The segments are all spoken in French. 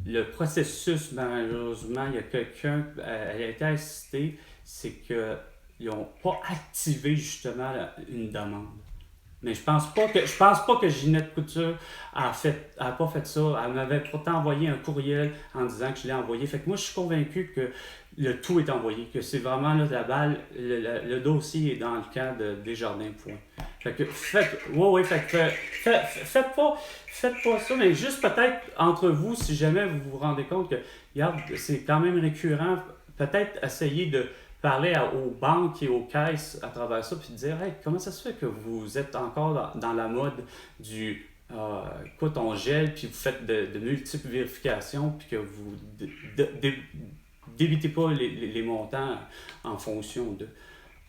le processus, malheureusement, il y a quelqu'un, elle a été assistée, c'est qu'ils n'ont pas activé justement une demande. Mais je pense pas que Ginette Couture a pas fait ça. Elle m'avait pourtant envoyé un courriel en disant que je l'ai envoyé. Fait que moi, je suis convaincu que le tout est envoyé, que c'est vraiment là, la balle, le dossier est dans le camp de Desjardins, point. Fait que faites pas ça, mais juste peut-être entre vous, si jamais vous vous rendez compte que, regarde, c'est quand même récurrent, peut-être essayer de parler aux banques et aux caisses à travers ça, puis de dire, hey, comment ça se fait que vous êtes encore dans la mode du écoute, on gèle, puis vous faites de multiples vérifications, puis que vous débitez pas les montants en fonction de.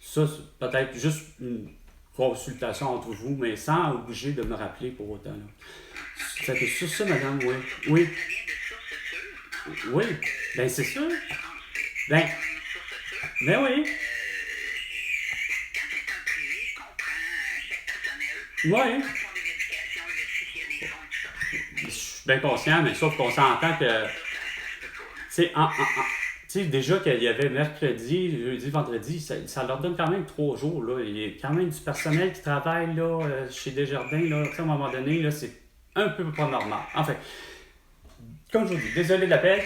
Ça, c'est peut-être juste une consultation entre vous, mais sans obliger de me rappeler pour autant. Là. Ça fait sur ça, madame, oui. Oui. Oui. Ben, c'est sûr. Ben, ben oui. Oui. Je suis bien conscient, mais sauf qu'on s'entend que. Tu sais, déjà qu'il y avait mercredi, jeudi, vendredi, ça leur donne quand même 3 jours. Là. Il y a quand même du personnel qui travaille là, chez Desjardins. Là, à un moment donné, là, c'est un peu pas normal. Enfin, comme je vous dis, désolé de l'appel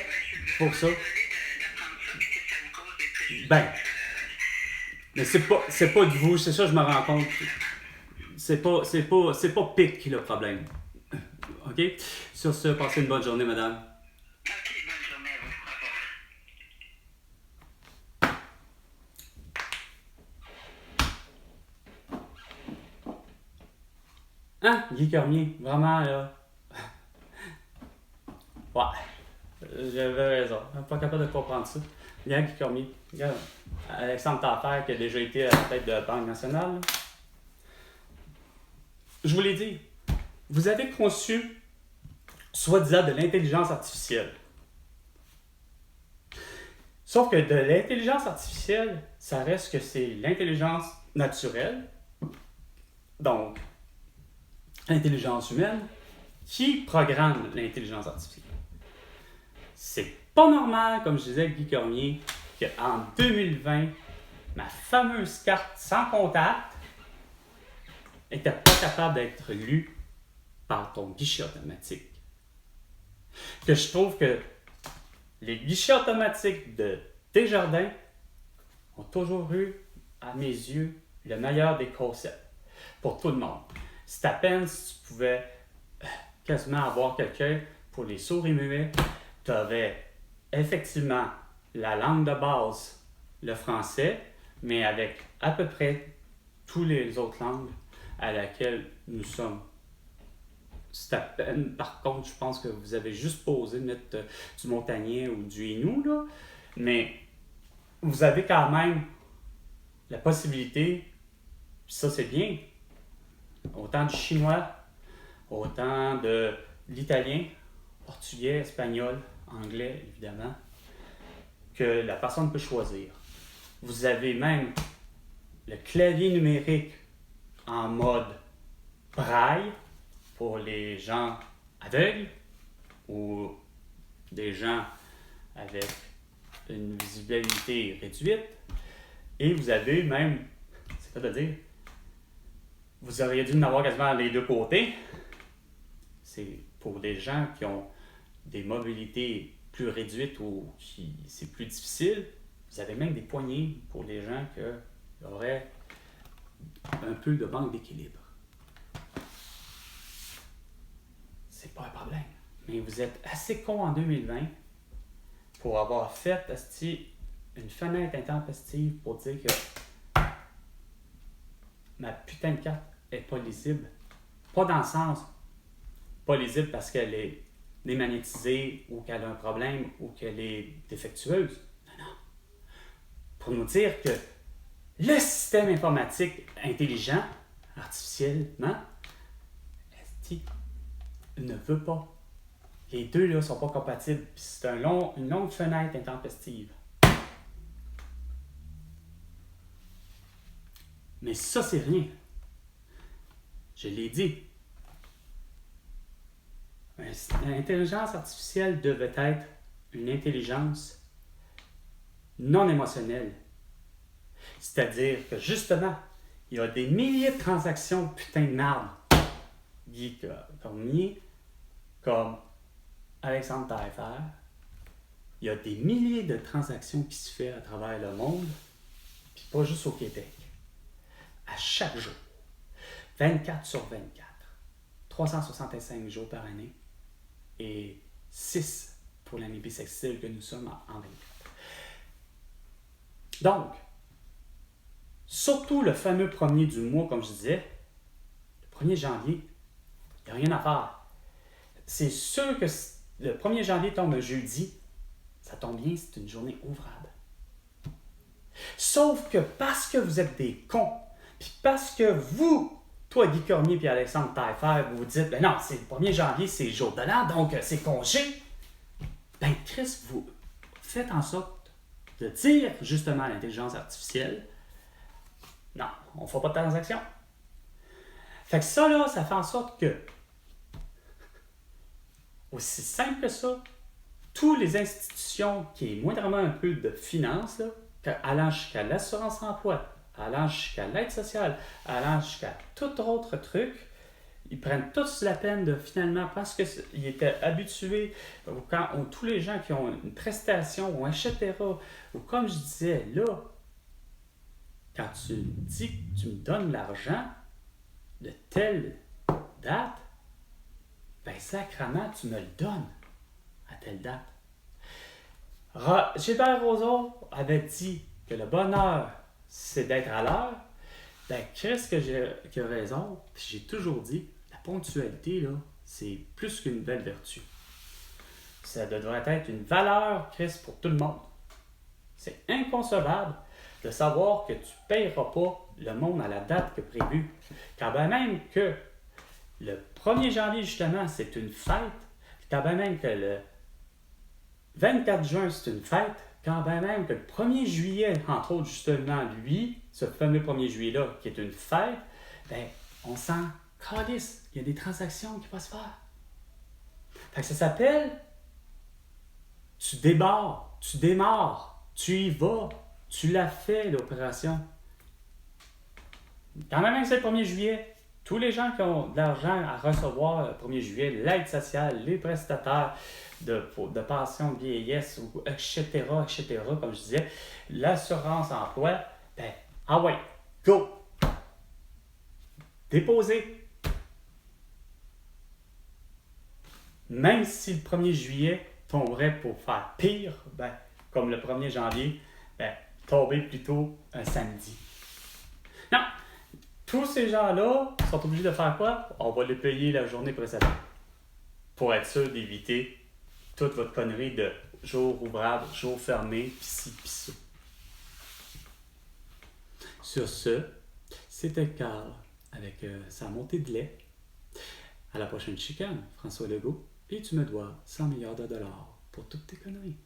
pour ça. Ben, mais c'est pas de vous, c'est ça, je me rends compte. C'est pas Pic le problème. OK? Sur ce, passez une bonne journée, madame. Hein, Guy Cormier, vraiment, là. Ouais, j'avais raison. Je suis pas capable de comprendre ça. Regarde Guy Cormier. Regarde, Alexandre Tafer qui a déjà été à la tête de la Banque nationale. Là. Je vous l'ai dit, vous avez conçu, soi-disant, de l'intelligence artificielle. Sauf que de l'intelligence artificielle, ça reste que c'est l'intelligence naturelle, donc l'intelligence humaine, qui programme l'intelligence artificielle. C'est pas normal, comme je disais à Guy Cormier, qu'en 2020, ma fameuse carte sans contact n'était pas capable d'être lue par ton guichet automatique. Que je trouve que les guichets automatiques de Desjardins ont toujours eu, à mes yeux, le meilleur des concepts pour tout le monde. C'est à peine si tu pouvais quasiment avoir quelqu'un pour les sourds et muets. Tu avais effectivement la langue de base, le français, mais avec à peu près toutes les autres langues à laquelle nous sommes. C'est à peine, par contre, je pense que vous avez juste posé de mettre du montagnais ou du Innu, là, mais vous avez quand même la possibilité, puis ça c'est bien, autant du chinois, autant de l'italien, portugais, espagnol, anglais évidemment, que la personne peut choisir. Vous avez même le clavier numérique en mode braille pour les gens aveugles ou des gens avec une visibilité réduite. Et vous avez même, c'est-à-dire, vous auriez dû en avoir quasiment les deux côtés. C'est pour des gens qui ont des mobilités plus réduites ou qui c'est plus difficile. Vous avez même des poignées pour les gens qui auraient un peu de manque d'équilibre. C'est pas un problème. Mais vous êtes assez con en 2020 pour avoir fait une fenêtre intempestive pour dire que ma putain de carte est pas lisible. Pas dans le sens pas lisible parce qu'elle est démagnétisée ou qu'elle a un problème ou qu'elle est défectueuse. Non. Pour nous dire que le système informatique intelligent, artificiellement, ne veut pas. Les deux là sont pas compatibles. Puis c'est une longue fenêtre intempestive. Mais ça, c'est rien. Je l'ai dit. L'intelligence artificielle devait être une intelligence non émotionnelle. C'est-à-dire que justement, il y a des milliers de transactions putain de merde. Guy Cormier, comme Alexandre Taillefer, il y a des milliers de transactions qui se font à travers le monde, puis pas juste au Québec. À chaque jour. 24 sur 24. 365 jours par année. Et 6 pour l'année bissextile que nous sommes en 24. Donc, surtout le fameux 1er du mois, comme je disais, le 1er janvier, il n'y a rien à faire. C'est sûr que le 1er janvier tombe un jeudi, ça tombe bien, c'est une journée ouvrable. Sauf que parce que vous êtes des cons, puis parce que vous, toi Guy Cormier et Alexandre Taillefer, vous vous dites, ben non, c'est le 1er janvier, c'est le jour de l'an, donc c'est congé. Ben Chris, vous faites en sorte de dire justement à l'intelligence artificielle, non, on ne fera pas de transaction. Fait que ça, là, ça fait en sorte que, aussi simple que ça, toutes les institutions qui est moindrement un peu de finance, là, allant jusqu'à l'assurance-emploi, allant jusqu'à l'aide sociale, allant jusqu'à tout autre truc, ils prennent tous la peine de finalement, parce qu'ils étaient habitués, ou tous les gens qui ont une prestation, ou etc., ou comme je disais, là, quand tu me dis que tu me donnes l'argent de telle date, ben sacrément, tu me le donnes à telle date. Gilbert Rozon avait dit que le bonheur, c'est d'être à l'heure. Ben, qu'est-ce que j'ai raison? Puis j'ai toujours dit, la ponctualité, là, c'est plus qu'une belle vertu. Ça devrait être une valeur, Chris, pour tout le monde. C'est inconcevable de savoir que tu ne payeras pas le monde à la date que prévue. Quand bien même que le 1er janvier, justement, c'est une fête, quand bien même que le 24 juin, c'est une fête, quand bien même que le 1er juillet, entre autres, justement, lui, ce fameux 1er juillet-là, qui est une fête, ben, on s'en calisse. Il y a des transactions qui vont se faire. Fait que ça s'appelle tu démarres, tu y vas, tu l'as fait, l'opération. Quand même que c'est le 1er juillet, tous les gens qui ont de l'argent à recevoir le 1er juillet, l'aide sociale, les prestataires de pension de vieillesse, etc., comme je disais, l'assurance-emploi, ben, ah ouais, go! Déposez. Même si le 1er juillet tomberait pour faire pire, ben, comme le 1er janvier, ben, tomber plutôt un samedi. Non! Tous ces gens-là sont obligés de faire quoi? On va les payer la journée précédente. Pour être sûr d'éviter toute votre connerie de jour ouvrable, jour fermé, pis ci, pis ça. Sur ce, c'était Carl avec sa montée de lait. À la prochaine chicane, François Legault, et tu me dois 100 milliards de dollars pour toutes tes conneries.